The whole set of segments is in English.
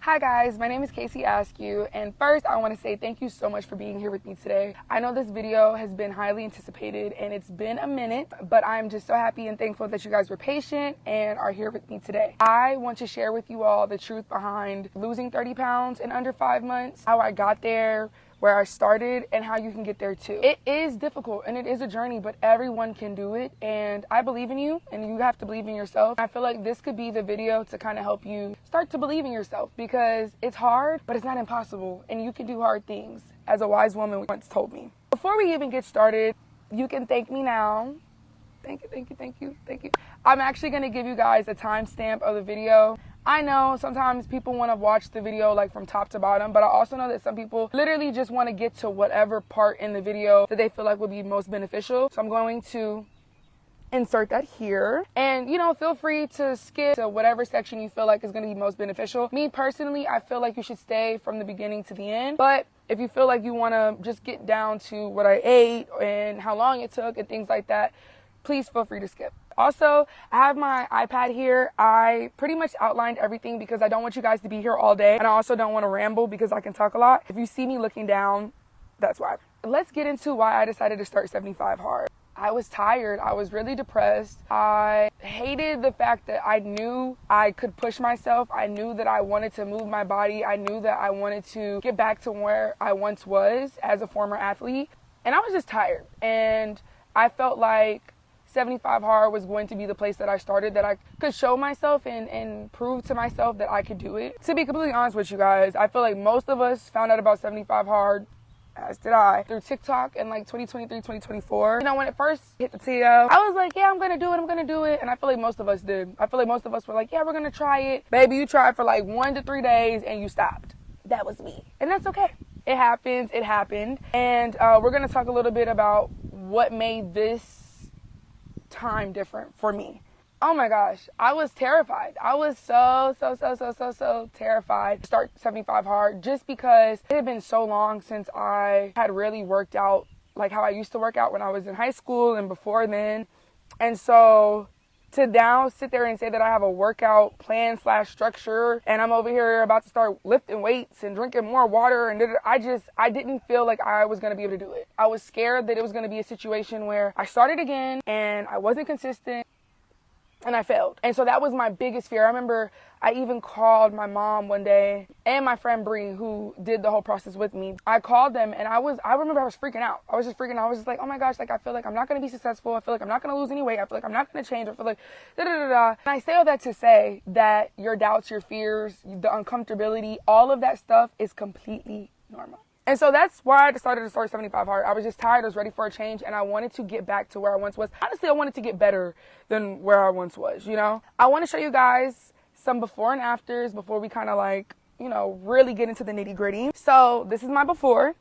Hi guys, my name is Casey Askew, and first I want to say thank you so much for being here with me today. I know this video has been highly anticipated and it's been a minute, but I'm just so happy and thankful that you guys were patient and are here with me today. I want to share with you all the truth behind losing 30 pounds in under 5 months, how I got there, where I started, and how you can get there too. It is difficult and it is a journey, but everyone can do it, and I believe in you and you have to believe in yourself. I feel like this could be the video to kind of help you start to believe in yourself, because it's hard, but it's not impossible, and you can do hard things, as a wise woman once told me. Before we even get started, you can thank me now. Thank you. I'm actually gonna give you guys a timestamp of the video. I know sometimes people want to watch the video like from top to bottom, but I also know that some people literally just want to get to whatever part in the video that they feel like would be most beneficial. So I'm going to insert that here, and feel free to skip to whatever section you feel like is going to be most beneficial. Me personally, I feel like you should stay from the beginning to the end, but if you feel like you want to just get down to what I ate and how long it took and things like that, please feel free to skip. Also, I have my iPad here. I pretty much outlined everything because I don't want you guys to be here all day, and I also don't want to ramble because I can talk a lot. If you see me looking down, that's why. Let's get into why I decided to start 75 hard. I was tired. I was really depressed. I hated the fact that I knew I could push myself. I knew that I wanted to move my body. I knew that I wanted to get back to where I once was as a former athlete, and I was just tired, and I felt like 75 hard was going to be the place that I started, that I could show myself and prove to myself that I could do it. To be completely honest with you guys, I feel like most of us found out about 75 hard, as did I, through TikTok in like 2023, 2024. When it first hit the TO, I was like, yeah, I'm gonna do it. And I feel like most of us did. I feel like most of us were like, yeah, we're gonna try it. Baby, you tried for like 1 to 3 days and you stopped. That was me. And that's okay. It happens, it happened. And we're gonna talk a little bit about what made this time different for me. Oh my gosh, I was terrified. I was so terrified to start 75 hard, just because it had been so long since I had really worked out like how I used to work out when I was in high school and before then. And so to now sit there and say that I have a workout plan / structure, and I'm over here about to start lifting weights and drinking more water, and I didn't feel like I was going to be able to do it. I was scared that it was going to be a situation where I started again and I wasn't consistent and I failed. And so that was my biggest fear. I remember I even called my mom one day and my friend Bree, who did the whole process with me. I called them, and I remember I was freaking out. I was just freaking out. I was just like, oh my gosh, like I feel like I'm not going to be successful. I feel like I'm not going to lose any weight. I feel like I'm not going to change. I feel like da-da-da-da. And I say all that to say that your doubts, your fears, the uncomfortability, all of that stuff is completely normal. And so that's why I decided to start 75 hard. I was just tired. I was ready for a change, and I wanted to get back to where I once was. Honestly, I wanted to get better than where I once was, I want to show you guys some before and afters before we kind of like, really get into the nitty gritty. So this is my before,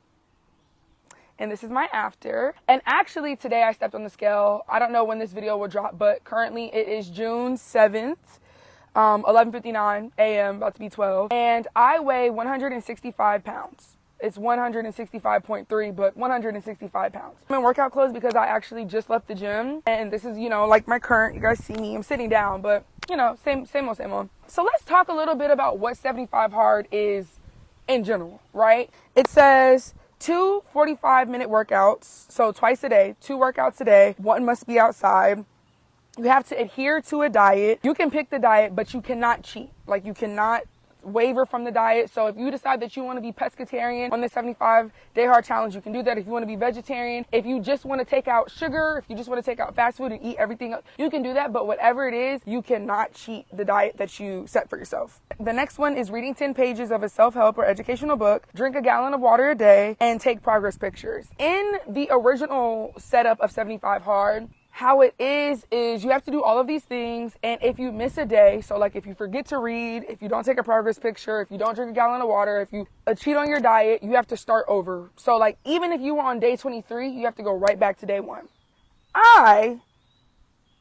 and this is my after. And actually today I stepped on the scale. I don't know when this video will drop, but currently it is June 7th. 11:59 a.m., about to be 12. And I weigh 165 pounds. It's 165.3, but 165 pounds. I'm in workout clothes because I actually just left the gym. And this is, like my current, you guys see me, I'm sitting down, but same old. So let's talk a little bit about what 75 hard is in general, right? It says 2 45-minute workouts. So twice a day, 2 workouts a day. 1 must be outside. You have to adhere to a diet. You can pick the diet, but you cannot cheat. Like, you cannot waver from the diet. So if you decide that you want to be pescatarian on the 75-day hard challenge, you can do that. If you want to be vegetarian, if you just want to take out sugar, if you just want to take out fast food and eat everything else, you can do that. But whatever it is, you cannot cheat the diet that you set for yourself. The next one is reading 10 pages of a self-help or educational book, drink a gallon of water a day, and take progress pictures. In the original setup of 75 hard, how it is you have to do all of these things, and if you miss a day, so like if you forget to read, if you don't take a progress picture, if you don't drink a gallon of water, if you cheat on your diet, you have to start over. So like even if you were on day 23, you have to go right back to day 1. I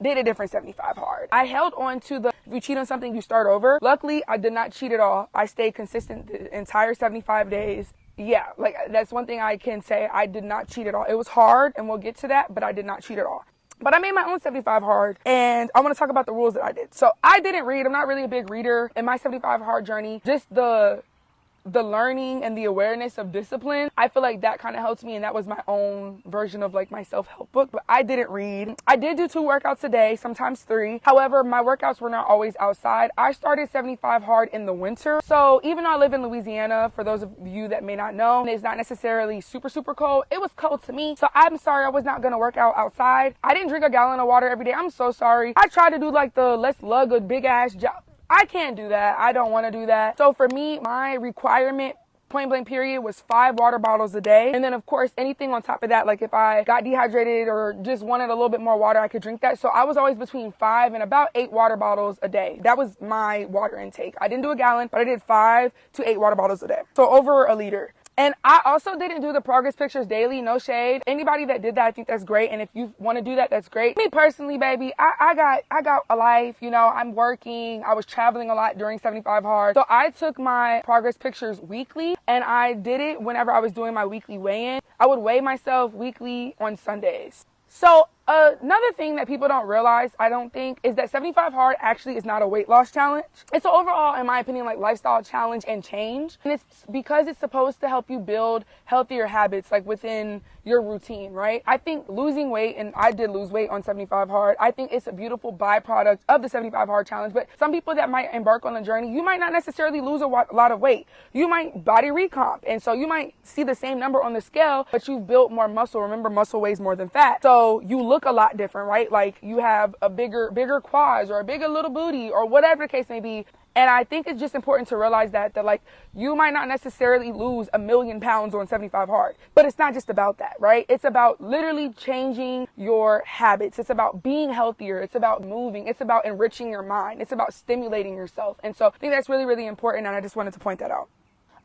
did a different 75 hard. I held on to the, if you cheat on something, you start over. Luckily, I did not cheat at all. I stayed consistent the entire 75 days. Yeah, like that's one thing I can say. I did not cheat at all. It was hard, and we'll get to that, but I did not cheat at all. But I made my own 75 hard, and I want to talk about the rules that I did. So I didn't read. I'm not really a big reader in my 75 hard journey. Just the learning and the awareness of discipline, I feel like that kind of helps me, and that was my own version of like my self-help book. But I didn't read. I did do 2 workouts a day, sometimes 3. However, my workouts were not always outside. I started 75 hard in the winter. So even though I live in Louisiana, for those of you that may not know, it's not necessarily super cold. It was cold to me. So I'm sorry I was not going to work out outside. I didn't drink a gallon of water every day. I'm so sorry. I tried to do like the let's lug a big ass job. I can't do that. I don't want to do that. So for me, my requirement, point blank period, was 5 water bottles a day. And then of course, anything on top of that, like if I got dehydrated or just wanted a little bit more water, I could drink that. So I was always between 5 and about 8 water bottles a day. That was my water intake. I didn't do a gallon, but I did 5 to 8 water bottles a day. So over a liter. And I also didn't do the progress pictures daily, no shade. Anybody that did that, I think that's great. And if you want to do that, that's great. Me personally, baby, I got a life, you know, I'm working. I was traveling a lot during 75 hard. So I took my progress pictures weekly, and I did it whenever I was doing my weekly weigh-in. I would weigh myself weekly on Sundays. So another thing that people don't realize, I don't think, is that 75 hard actually is not a weight loss challenge. It's an overall, in my opinion, like lifestyle challenge and change. And it's because it's supposed to help you build healthier habits like within your routine, right? I think losing weight, and I did lose weight on 75 hard, I think it's a beautiful byproduct of the 75 hard challenge. But some people that might embark on the journey, you might not necessarily lose a lot of weight. You might body recomp. And so you might see the same number on the scale, but you've built more muscle. Remember, muscle weighs more than fat. So you look a lot different, right? Like you have a bigger quads or a bigger little booty or whatever the case may be. And I think it's just important to realize that like you might not necessarily lose 1,000,000 pounds on 75 hard, but it's not just about that, right? It's about literally changing your habits. It's about being healthier. It's about moving. It's about enriching your mind. It's about stimulating yourself. And so I think that's really, really important. And I just wanted to point that out.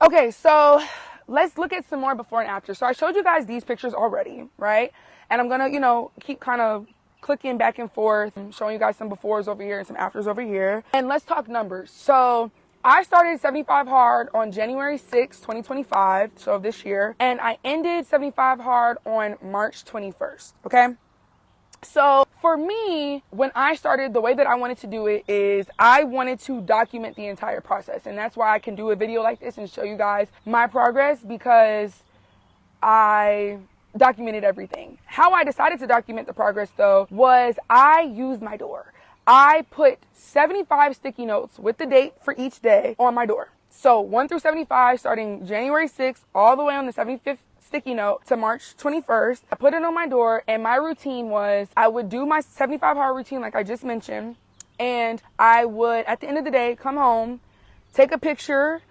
Okay, so let's look at some more before and after. So I showed you guys these pictures already, right? And I'm going to, keep kind of clicking back and forth, showing you guys some befores over here and some afters over here. And let's talk numbers. So I started 75 hard on January 6th, 2025, so of this year. And I ended 75 hard on March 21st, okay? So for me, when I started, the way that I wanted to do it is I wanted to document the entire process. And that's why I can do a video like this and show you guys my progress, because I documented everything. How I decided to document the progress though was I used my door. I put 75 sticky notes with the date for each day on my door. So 1 through 75, starting January 6th all the way on the 75th sticky note to March 21st. I put it on my door, and my routine was I would do my 75 hard routine like I just mentioned, and I would at the end of the day come home, take a picture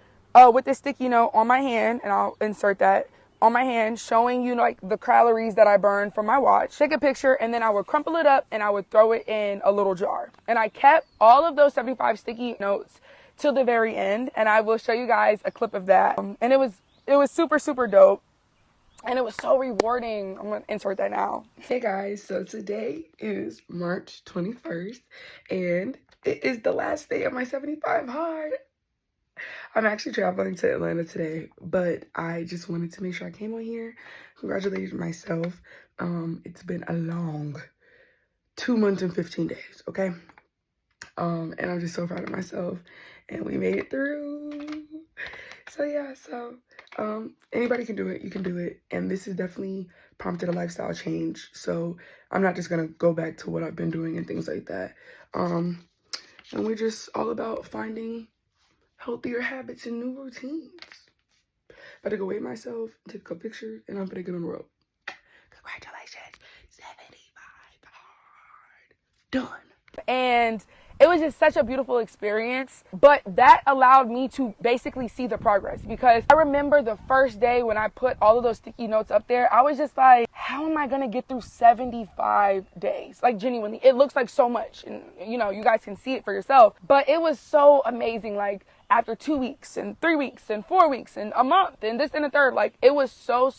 with the sticky note on my hand, and I'll insert that on my hand, showing you like the calories that I burned from my watch. Take a picture, and then I would crumple it up and I would throw it in a little jar. And I kept all of those 75 sticky notes till the very end, and I will show you guys a clip of that. And it was super dope, and it was so rewarding. I'm gonna insert that now. Hey guys, so today is March 21st, and it is the last day of my 75 hard. I'm actually traveling to Atlanta today, but I just wanted to make sure I came on here, congratulated myself. It's been a long 2 months and 15 days, okay? And I'm just so proud of myself, and we made it through. So yeah, anybody can do it, you can do it. And this has definitely prompted a lifestyle change. So I'm not just gonna go back to what I've been doing and things like that. And we're just all about finding healthier habits and new routines. Better go weigh myself, take a couple pictures, and I'm gonna get on the road. Congratulations, 75 hard done. And it was just such a beautiful experience, but that allowed me to basically see the progress, because I remember the first day when I put all of those sticky notes up there, I was just like, how am I gonna get through 75 days? Like genuinely, it looks like so much, and you guys can see it for yourself, but it was so amazing. Like after 2 weeks and 3 weeks and 4 weeks and a month and this and the third, like it was so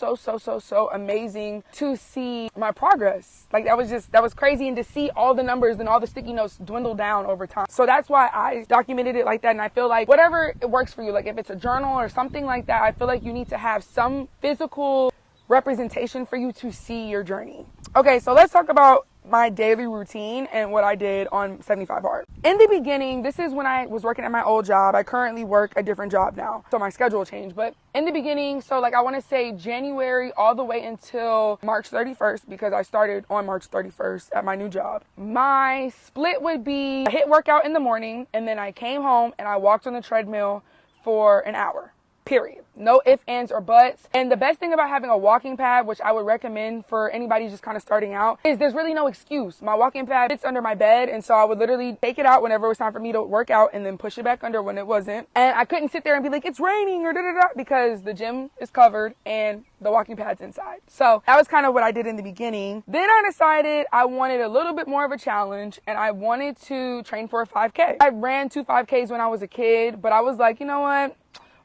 amazing to see my progress. Like that was crazy, and to see all the numbers and all the sticky notes dwindle down over time. So that's why I documented it like that. And I feel like whatever it works for you, like if it's a journal or something like that, I feel like you need to have some physical representation for you to see your journey. Okay, so let's talk about my daily routine and what I did on 75 hard. In the beginning, this is when I was working at my old job. I currently work a different job now, so my schedule changed. But in the beginning, so like I want to say January all the way until March 31st, because I started on March 31st at my new job. My split would be a HIIT workout in the morning, and then I came home and I walked on the treadmill for an hour. Period. No ifs, ands, or buts. And the best thing about having a walking pad, which I would recommend for anybody just kind of starting out, is there's really no excuse. My walking pad sits under my bed, and so I would literally take it out whenever it was time for me to work out and then push it back under when it wasn't. And I couldn't sit there and be like, it's raining or da-da-da, because the gym is covered and the walking pad's inside. So that was kind of what I did in the beginning. Then I decided I wanted a little bit more of a challenge, and I wanted to train for a 5K. I ran 2 5Ks when I was a kid, but I was like, you know what?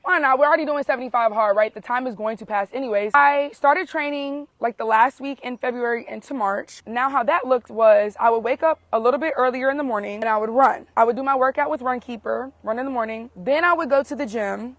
Why not? We're already doing 75 hard, right? The time is going to pass anyways. I started training like the last week in February into March. Now how that looked was I would wake up a little bit earlier in the morning and I would run. I would do my workout with Runkeeper, run in the morning. Then I would go to the gym,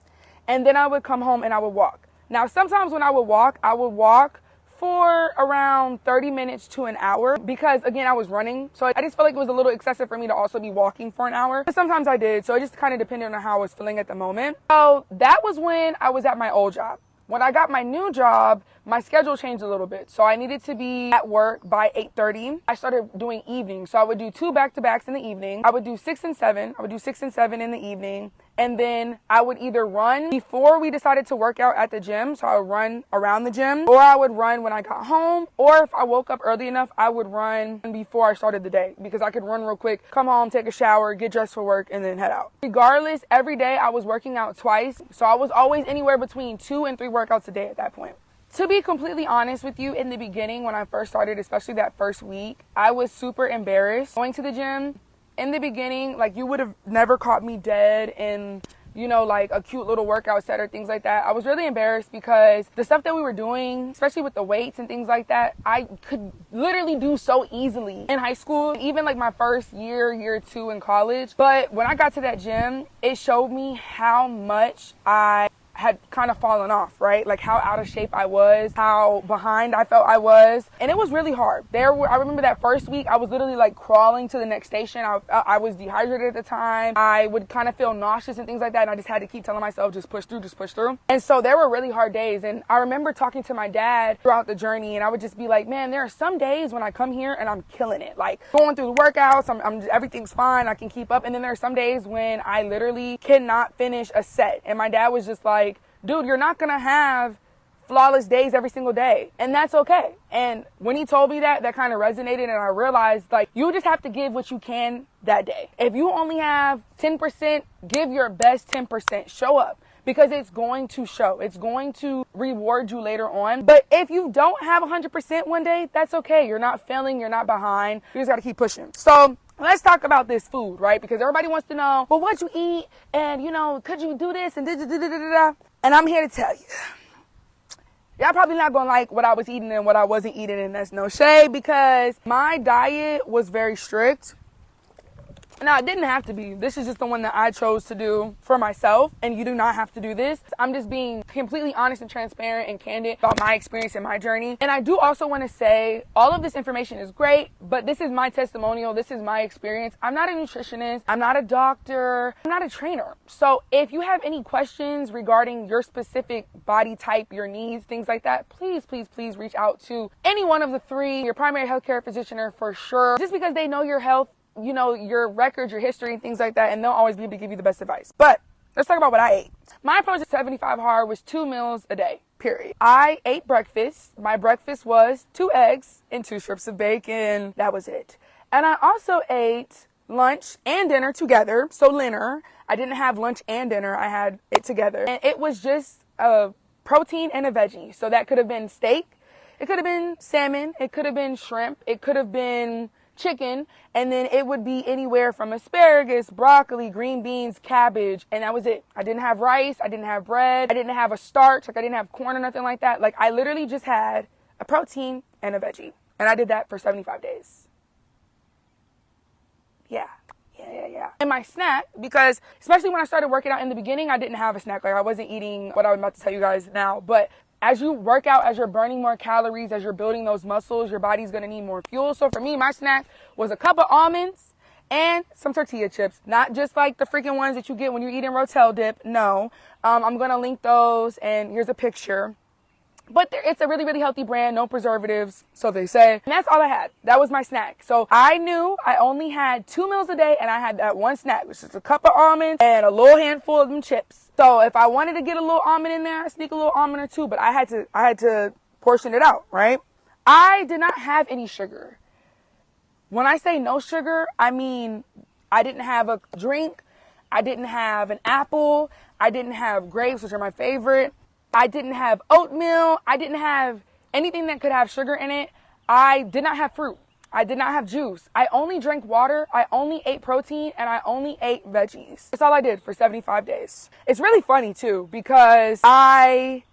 and then I would come home and I would walk. Now sometimes when I would walk for around 30 minutes to an hour, because again, I was running. So I just felt like it was a little excessive for me to also be walking for an hour. But sometimes I did. So it just kind of depended on how I was feeling at the moment. So that was when I was at my old job. When I got my new job, my schedule changed a little bit. So I needed to be at work by 8:30. I started doing evenings. So I would do 2 back-to-backs in the evening. I would do 6 and 7. I would do 6 and 7 in the evening. And then I would either run before we decided to work out at the gym. So I would run around the gym, or I would run when I got home. Or if I woke up early enough, I would run before I started the day, because I could run real quick, come home, take a shower, get dressed for work, and then head out. Regardless, every day I was working out twice. So I was always anywhere between 2 and 3 workouts a day at that point. To be completely honest with you, in the beginning, when I first started, especially that first week, I was super embarrassed going to the gym. In the beginning, like, you would have never caught me dead in, you know, like a cute little workout set or things like that. I was really embarrassed because the stuff that we were doing, especially with the weights and things like that, I could literally do so easily in high school, even like my first year 2 in college. But when I got to that gym, it showed me how much I had kind of fallen off, right? Like how out of shape I was, how behind I felt I was. And it was really hard. I remember that first week, I was literally like crawling to the next station. I was dehydrated at the time. I would kind of feel nauseous and things like that. And I just had to keep telling myself, just push through, just push through. And so there were really hard days. And I remember talking to my dad throughout the journey, and I would just be like, man, there are some days when I come here and I'm killing it. Like going through the workouts, everything's fine. I can keep up. And then there are some days when I literally cannot finish a set. And my dad was just like, dude, you're not gonna have flawless days every single day, and that's okay. And when he told me that kind of resonated, and I realized, like, you just have to give what you can that day. If you only have 10%, give your best 10%. Show up, because it's going to show. It's going to reward you later on. But if you don't have 100% one day, that's okay. You're not failing. You're not behind. You just got to keep pushing. So let's talk about this food, right? Because everybody wants to know, well, what'd you eat? And, you know, could you do this? And da-da-da-da-da-da. And I'm here to tell you, y'all probably not going to like what I was eating and what I wasn't eating, and that's no shade, because my diet was very strict. Now, it didn't have to be. This is just the one that I chose to do for myself, and you do not have to do this. I'm just being completely honest and transparent and candid about my experience and my journey. And I do also want to say, all of this information is great, but this is my testimonial. This is my experience. I'm not a nutritionist. I'm not a doctor. I'm not a trainer. So if you have any questions regarding your specific body type, your needs, things like that, please, please, please reach out to any one of the 3, your primary healthcare physician for sure, just because they know your health, you know, your records, your history, and things like that, and they'll always be able to give you the best advice. But let's talk about what I ate. My approach to 75 hard was 2 meals a day, period. I ate breakfast. My breakfast was 2 eggs and 2 strips of bacon. That was it. And I also ate lunch and dinner together. So dinner, I didn't have lunch and dinner. I had it together. And it was just a protein and a veggie. So that could have been steak. It could have been salmon. It could have been shrimp. It could have been chicken, and then it would be anywhere from asparagus, broccoli, green beans, cabbage, and that was it. I didn't have rice, I didn't have bread, I didn't have a starch, like I didn't have corn or nothing like that. Like I literally just had a protein and a veggie, and I did that for 75 days. Yeah. And my snack, because especially when I started working out in the beginning, I didn't have a snack. Like I wasn't eating what I'm about to tell you guys now, but as you work out, as you're burning more calories, as you're building those muscles, your body's going to need more fuel. So for me, my snack was a cup of almonds and some tortilla chips, not just like the freaking ones that you get when you're eating Rotel dip. No, I'm going to link those, and here's a picture. But it's a really, really healthy brand, no preservatives, so they say. And that's all I had. That was my snack. So I knew I only had 2 meals a day, and I had that one snack, which is a cup of almonds and a little handful of them chips. So if I wanted to get a little almond in there, I sneak a little almond or two, but I had to portion it out, right? I did not have any sugar. When I say no sugar, I mean I didn't have a drink. I didn't have an apple. I didn't have grapes, which are my favorite. I didn't have oatmeal. I didn't have anything that could have sugar in it. I did not have fruit. I did not have juice. I only drank water. I only ate protein, and I only ate veggies. That's all I did for 75 days. It's really funny too, because I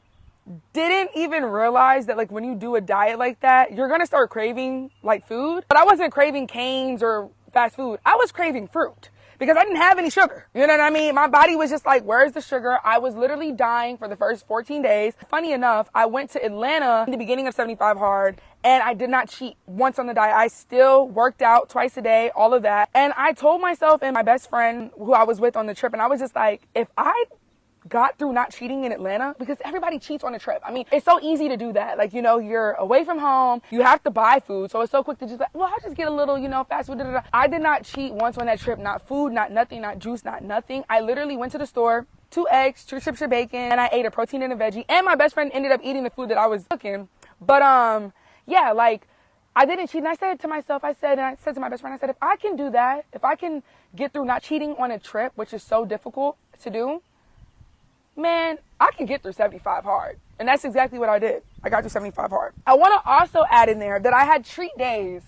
didn't even realize that like when you do a diet like that, you're going to start craving like food. But I wasn't craving canes or fast food. I was craving fruit, because I didn't have any sugar. You know what I mean? My body was just like, where's the sugar? I was literally dying for the first 14 days. Funny enough, I went to Atlanta in the beginning of 75 Hard, and I did not cheat once on the diet. I still worked out twice a day, all of that. And I told myself and my best friend who I was with on the trip, and I was just like, if I got through not cheating in Atlanta, because everybody cheats on a trip. I mean, it's so easy to do that. Like, you know, you're away from home, you have to buy food. So it's so quick to just like, well, I'll just get a little, you know, fast food. Da, da, da. I did not cheat once on that trip. Not food, not nothing, not juice, not nothing. I literally went to the store, 2 eggs, 2 strips of bacon, and I ate a protein and a veggie. And my best friend ended up eating the food that I was cooking. But, yeah, like, I didn't cheat. And I said to myself, I said to my best friend, I said, if I can do that, if I can get through not cheating on a trip, which is so difficult to do, man, I can get through 75 Hard. And that's exactly what I did. I got through 75 Hard. I want to also add in there that I had treat days.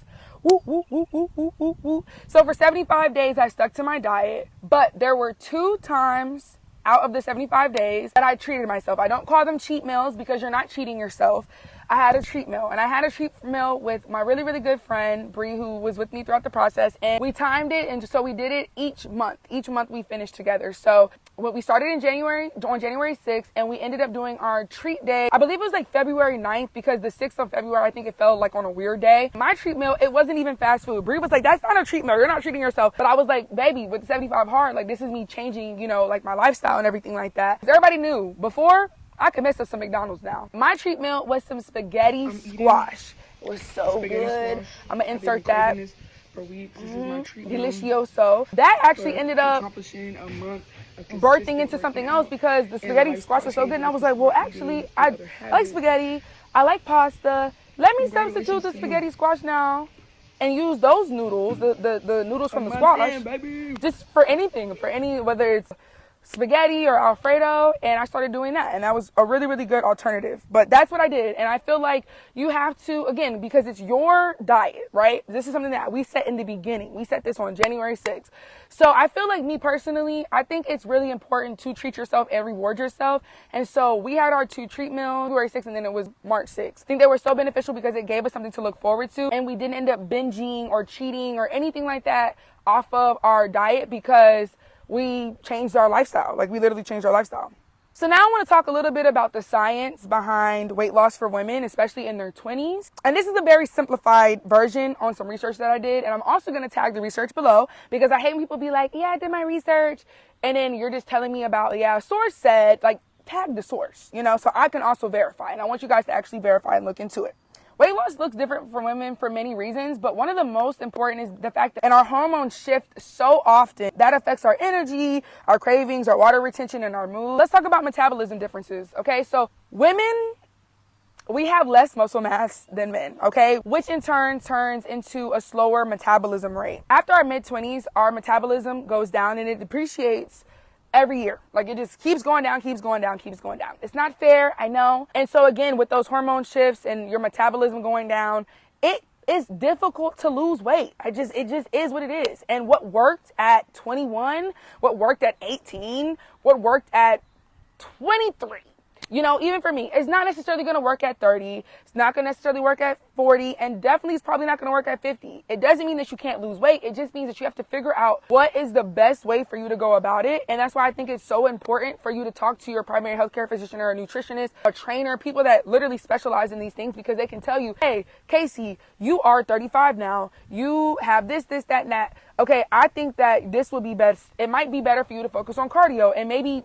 Woo, woo, woo, woo, woo, woo, woo. So for 75 days, I stuck to my diet. But there were 2 times out of the 75 days that I treated myself. I don't call them cheat meals, because you're not cheating yourself. I had a treat meal, and I had a treat meal with my really, really good friend, Bree, who was with me throughout the process, and we timed it, and so we did it each month. Each month we finished together. So we started in January, on January 6th, and we ended up doing our treat day. I believe it was like February 9th, because the 6th of February, I think it fell like on a weird day. My treat meal, it wasn't even fast food. Bree was like, that's not a treat meal. You're not treating yourself. But I was like, baby, with 75 Hard, like this is me changing, you know, like my lifestyle and everything like that. Everybody knew before, I could mess up some McDonald's now. My treat meal was some spaghetti squash. It was so good. Squash. I'm going to insert that. For weeks. This is my treat meal. Delicioso. That actually ended up accomplishing a month birthing into something else, because the spaghetti squash was so good. And I was like, well, actually, I like spaghetti. I like pasta. Let me substitute the spaghetti squash now and use those noodles, the noodles from the squash, just for anything, whether it's spaghetti or Alfredo, and I started doing that, and that was a really, really good alternative. But that's what I did, and I feel like you have to, again, because it's your diet, right? This is something that we set in the beginning. We set this on January 6th. So I feel like, me personally, I think it's really important to treat yourself and reward yourself. And so we had our 2 treat meals, February 6th, and then it was March 6th. I think they were so beneficial because it gave us something to look forward to, and we didn't end up binging or cheating or anything like that off of our diet, because we changed our lifestyle. Like, we literally changed our lifestyle. So now I want to talk a little bit about the science behind weight loss for women, especially in their 20s. And this is a very simplified version on some research that I did. And I'm also going to tag the research below, because I hate when people be like, yeah, I did my research, and then you're just telling me about, yeah, a source said, like, tag the source, you know, so I can also verify. And I want you guys to actually verify and look into it. Weight loss looks different for women for many reasons, but one of the most important is the fact that our hormones shift so often. That affects our energy, our cravings, our water retention, and our mood. Let's talk about metabolism differences, okay? So women, we have less muscle mass than men, okay? Which in turn turns into a slower metabolism rate. After our mid-20s, our metabolism goes down and it depreciates every year. Like, it just keeps going down, keeps going down, keeps going down. It's not fair, I know. And so again, with those hormone shifts and your metabolism going down, it is difficult to lose weight. It just is what it is. And what worked at 21, what worked at 18, what worked at 23, you know, even for me, it's not necessarily going to work at 30. It's not going to necessarily work at 40, and definitely is probably not going to work at 50. It doesn't mean that you can't lose weight. It just means that you have to figure out what is the best way for you to go about it. And that's why I think it's so important for you to talk to your primary healthcare physician or a nutritionist, a trainer, people that literally specialize in these things, because they can tell you, hey, Casey, you are 35 now. You have this, that, and that. Okay, I think that this would be best. It might be better for you to focus on cardio and maybe,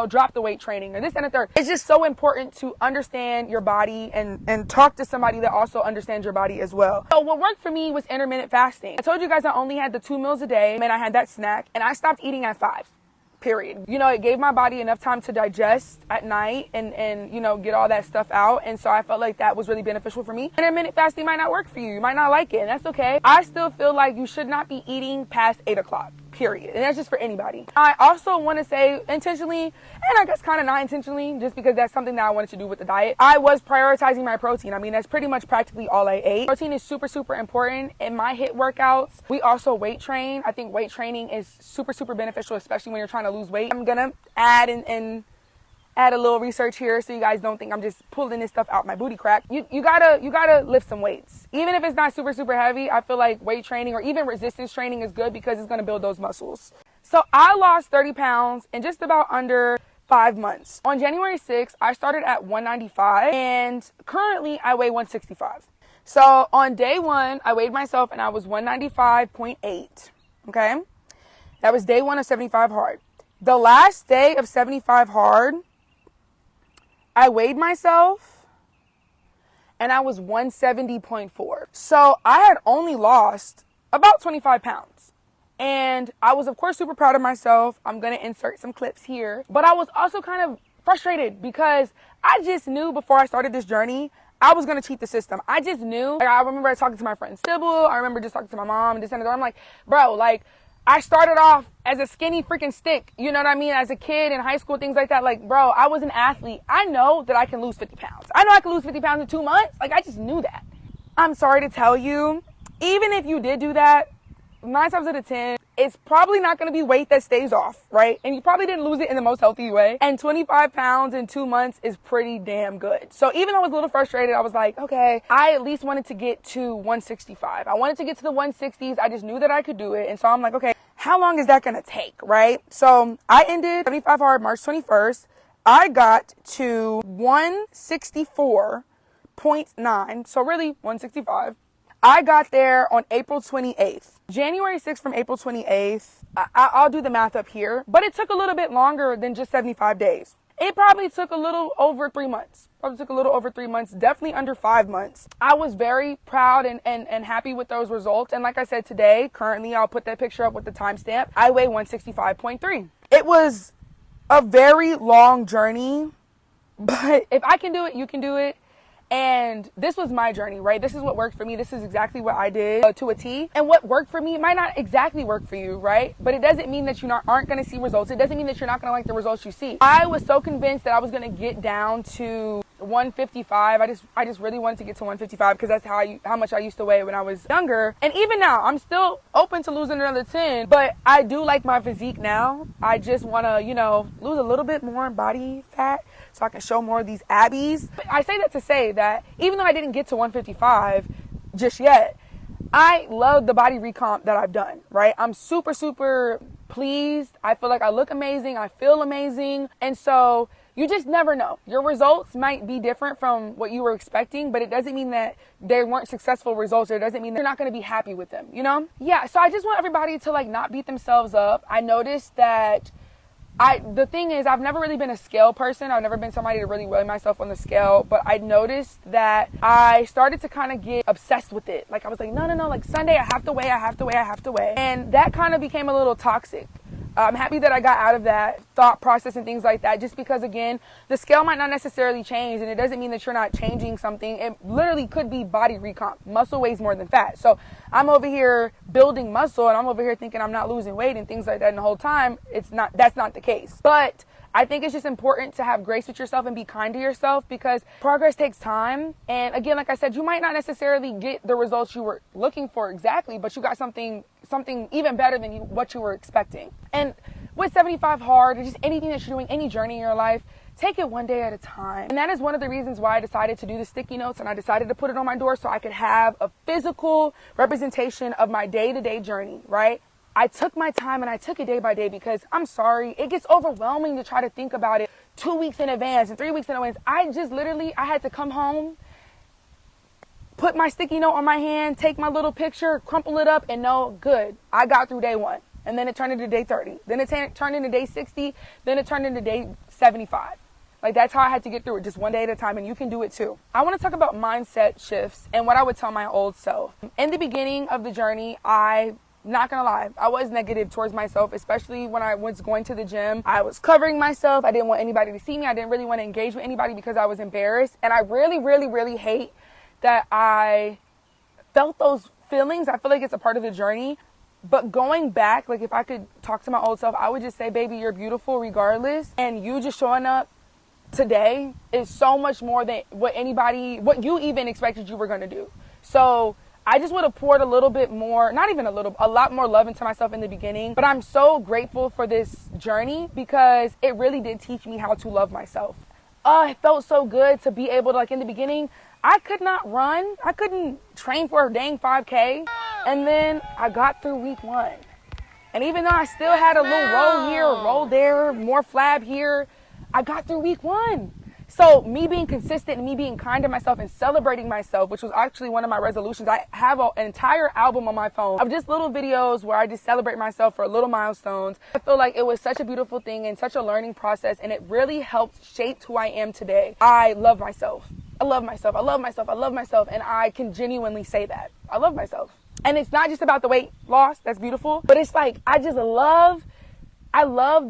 drop the weight training or this and the third. It's just so important to understand your body and talk to somebody that also understands your body as well. So what worked for me was intermittent fasting. I told you guys I only had the 2 meals a day, and I had that snack, and I stopped eating at 5. Period. It gave my body enough time to digest at night and get all that stuff out. And so I felt like that was really beneficial for me. Intermittent fasting might not work for you. You might not like it, and that's okay. I still feel like you should not be eating past 8 o'clock. Period. And that's just for anybody. I also want to say intentionally, and I guess kind of not intentionally, just because that's something that I wanted to do with the diet, I was prioritizing my protein. I mean, that's pretty much practically all I ate. Protein is super, super important in my HIIT workouts. We also weight train. I think weight training is super, super beneficial, especially when you're trying to lose weight. I'm gonna add add a little research here so you guys don't think I'm just pulling this stuff out my booty crack. You gotta lift some weights. Even if it's not super, super heavy, I feel like weight training or even resistance training is good because it's gonna build those muscles. So I lost 30 pounds in just about under 5 months. On January 6th, I started at 195 and currently I weigh 165. So on day 1, I weighed myself and I was 195.8, okay? That was day 1 of 75 hard. The last day of 75 hard, I weighed myself and I was 170.4. So I had only lost about 25 pounds. And I was, of course, super proud of myself. I'm going to insert some clips here. But I was also kind of frustrated because I just knew before I started this journey, I was going to cheat the system. I just knew. Like, I remember talking to my friend Sybil. I remember just talking to my mom and this and that. I'm like, bro, like, I started off as a skinny freaking stick, you know what I mean? As a kid in high school, things like that. Like, bro, I was an athlete. I know that I can lose 50 pounds. I know I can lose 50 pounds in 2 months. Like, I just knew that. I'm sorry to tell you, even if you did do that, 9 times out of 10, it's probably not going to be weight that stays off, right? And you probably didn't lose it in the most healthy way. And 25 pounds in 2 months is pretty damn good. So even though I was a little frustrated, I was like, okay, I at least wanted to get to 165. I wanted to get to the 160s. I just knew that I could do it. And so I'm like, okay, how long is that going to take, right? So I ended 75 hard March 21st. I got to 164.9. So really 165. I got there on April 28th. January 6th from April 28th. I'll do the math up here, but it took a little bit longer than just 75 days. It probably took a little over 3 months. Definitely under 5 months. I was very proud and happy with those results. And like I said today, currently, I'll put that picture up with the timestamp. I weigh 165.3. It was a very long journey, but if I can do it, you can do it. And this was my journey, right? This is what worked for me. This is exactly what I did to a T. And what worked for me might not exactly work for you, right? But it doesn't mean that you aren't going to see results. It doesn't mean that you're not going to like the results you see. I was so convinced that I was going to get down to 155. I just really wanted to get to 155 because that's how much I used to weigh when I was younger. And even now, I'm still open to losing another 10, but I do like my physique now. I just want to, lose a little bit more body fat so I can show more of these abbies. But I say that to say that even though I didn't get to 155 just yet, I love the body recomp that I've done, right? I'm super, super pleased. I feel like I look amazing. I feel amazing. And so you just never know. Your results might be different from what you were expecting, but it doesn't mean that they weren't successful results. It doesn't mean that you're not going to be happy with them, Yeah, so I just want everybody to not beat themselves up. I noticed that the thing is, I've never really been a scale person. I've never been somebody to really weigh myself on the scale, but I noticed that I started to kind of get obsessed with it. Like I was like, no, like Sunday I have to weigh. And that kind of became a little toxic. I'm happy that I got out of that thought process and things like that, just because, again, the scale might not necessarily change, and it doesn't mean that you're not changing something. It literally could be body recomp. Muscle weighs more than fat. So I'm over here building muscle, and I'm over here thinking I'm not losing weight and things like that, and the whole time, that's not the case. But I think it's just important to have grace with yourself and be kind to yourself because progress takes time. And again, like I said, you might not necessarily get the results you were looking for exactly, but you got something even better than what you were expecting. And with 75 hard or just anything that you're doing, any journey in your life, take it one day at a time. And that is one of the reasons why I decided to do the sticky notes, and I decided to put it on my door so I could have a physical representation of my day-to-day journey, right? I took my time and I took it day by day because I'm sorry, it gets overwhelming to try to think about it 2 weeks in advance and 3 weeks in advance. I had to come home, put my sticky note on my hand, take my little picture, crumple it up, and know, good, I got through day 1. And then it turned into day 30. Then it turned into day 60. Then it turned into day 75. Like, that's how I had to get through it, just one day at a time, and you can do it too. I want to talk about mindset shifts and what I would tell my old self. In the beginning of the journey, not gonna lie, I was negative towards myself, especially when I was going to the gym. I was covering myself. I didn't want anybody to see me. I didn't really want to engage with anybody because I was embarrassed. And I really, really, really hate that I felt those feelings. I feel like it's a part of the journey. But going back, like, if I could talk to my old self, I would just say, baby, you're beautiful regardless. And you just showing up today is so much more than what you even expected you were going to do. So I just would have poured a little bit more, not even a little, a lot more love into myself in the beginning. But I'm so grateful for this journey because it really did teach me how to love myself. It felt so good to be able to, like, in the beginning, I could not run. I couldn't train for a dang 5K. And then I got through week 1. And even though I still had a little roll here, a roll there, more flab here, I got through week 1. So me being consistent and me being kind to myself and celebrating myself, which was actually one of my resolutions. I have an entire album on my phone of just little videos where I just celebrate myself for little milestones. I feel like it was such a beautiful thing and such a learning process, and it really helped shape who I am today. I love myself. I love myself. I love myself. I love myself. And I can genuinely say that. I love myself. And it's not just about the weight loss. That's beautiful. But it's like, I love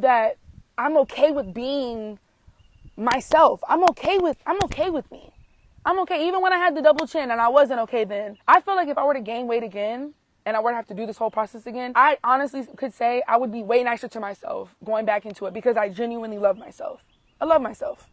that I'm okay with being myself. I'm okay with me. I'm okay. Even when I had the double chin and I wasn't okay then. I feel like if I were to gain weight again and I were to have to do this whole process again, I honestly could say I would be way nicer to myself going back into it because I genuinely love myself. I love myself.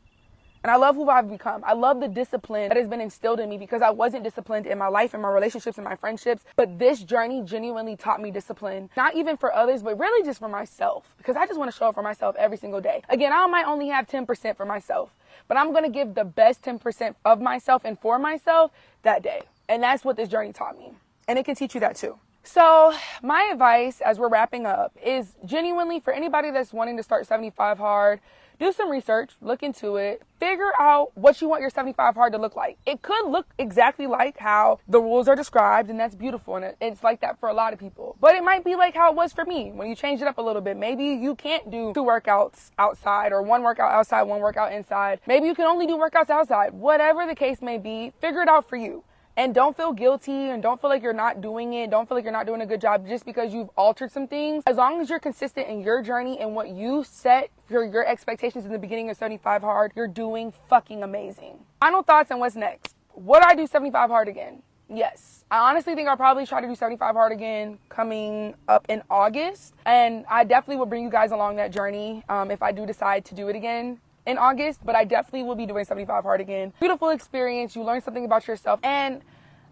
And I love who I've become. I love the discipline that has been instilled in me because I wasn't disciplined in my life, in my relationships, in my friendships. But this journey genuinely taught me discipline, not even for others, but really just for myself, because I just want to show up for myself every single day. Again, I might only have 10% for myself, but I'm going to give the best 10% of myself and for myself that day. And that's what this journey taught me. And it can teach you that too. So my advice as we're wrapping up is genuinely for anybody that's wanting to start 75 hard, do some research, look into it, figure out what you want your 75 hard to look like. It could look exactly like how the rules are described, and that's beautiful, and it's like that for a lot of people. But it might be like how it was for me when you change it up a little bit. Maybe you can't do 2 workouts outside or 1 workout outside, 1 workout inside. Maybe you can only do workouts outside. Whatever the case may be, figure it out for you. And don't feel guilty and don't feel like you're not doing it. Don't feel like you're not doing a good job just because you've altered some things. As long as you're consistent in your journey and what you set for your expectations in the beginning of 75 hard, you're doing fucking amazing. Final thoughts on what's next. Would I do 75 hard again? Yes. I honestly think I'll probably try to do 75 hard again coming up in August. And I definitely will bring you guys along that journey if I do decide to do it again in August, but I definitely will be doing 75 hard again. Beautiful experience. You learn something about yourself. And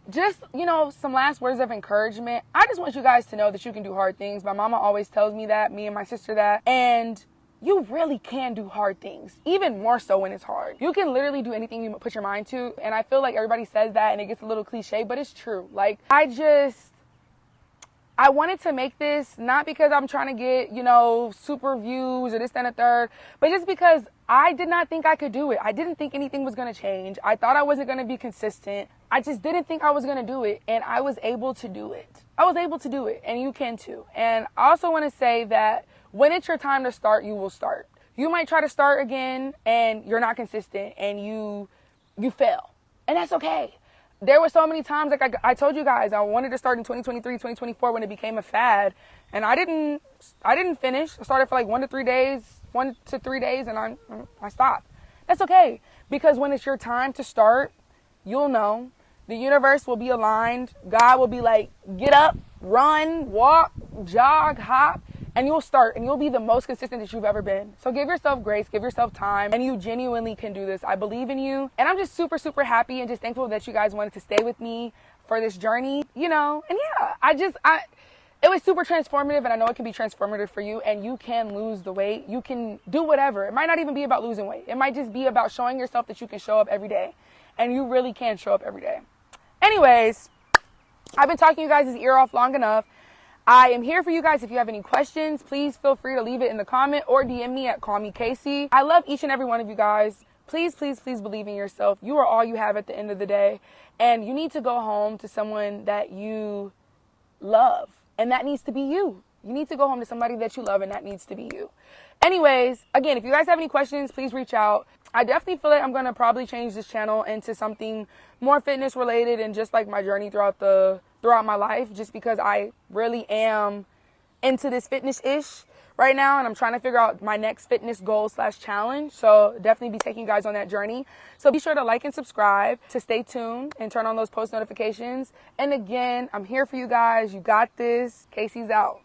just, some last words of encouragement. I just want you guys to know that you can do hard things. My mama always tells me that, me and my sister that. And you really can do hard things, even more so when it's hard. You can literally do anything you put your mind to. And I feel like everybody says that and it gets a little cliche, but it's true. Like, I wanted to make this not because I'm trying to get, super views or this, that, and the third, but just because I did not think I could do it. I didn't think anything was going to change. I thought I wasn't going to be consistent. I just didn't think I was going to do it. And I was able to do it. And you can too. And I also want to say that when it's your time to start, you will start. You might try to start again and you're not consistent and you fail. And that's okay. There were so many times, like I told you guys, I wanted to start in 2023, 2024 when it became a fad. And I didn't finish. I started for like 1 to 3 days and I stopped. That's okay. Because when it's your time to start, you'll know. The universe will be aligned. God will be like, get up, run, walk, jog, hop. And you'll start and you'll be the most consistent that you've ever been. So give yourself grace, give yourself time, and you genuinely can do this. I believe in you. And I'm just super, super happy and just thankful that you guys wanted to stay with me for this journey, And yeah, it was super transformative, and I know it can be transformative for you, and you can lose the weight. You can do whatever. It might not even be about losing weight. It might just be about showing yourself that you can show up every day, and you really can show up every day. Anyways, I've been talking you guys' ear off long enough. I am here for you guys. If you have any questions, please feel free to leave it in the comment or DM me at Call Me Casey. I love each and every one of you guys. Please, please, please believe in yourself. You are all you have at the end of the day. And you need to go home to someone that you love. And that needs to be you. You need to go home to somebody that you love, and that needs to be you. Anyways, again, if you guys have any questions, please reach out. I definitely feel like I'm going to probably change this channel into something more fitness related and just like my journey throughout my life, just because I really am into this fitness-ish right now, and I'm trying to figure out my next fitness goal / challenge. So definitely be taking you guys on that journey. So be sure to like and subscribe to stay tuned and turn on those post notifications. And again, I'm here for you guys. You got this. Casey's out.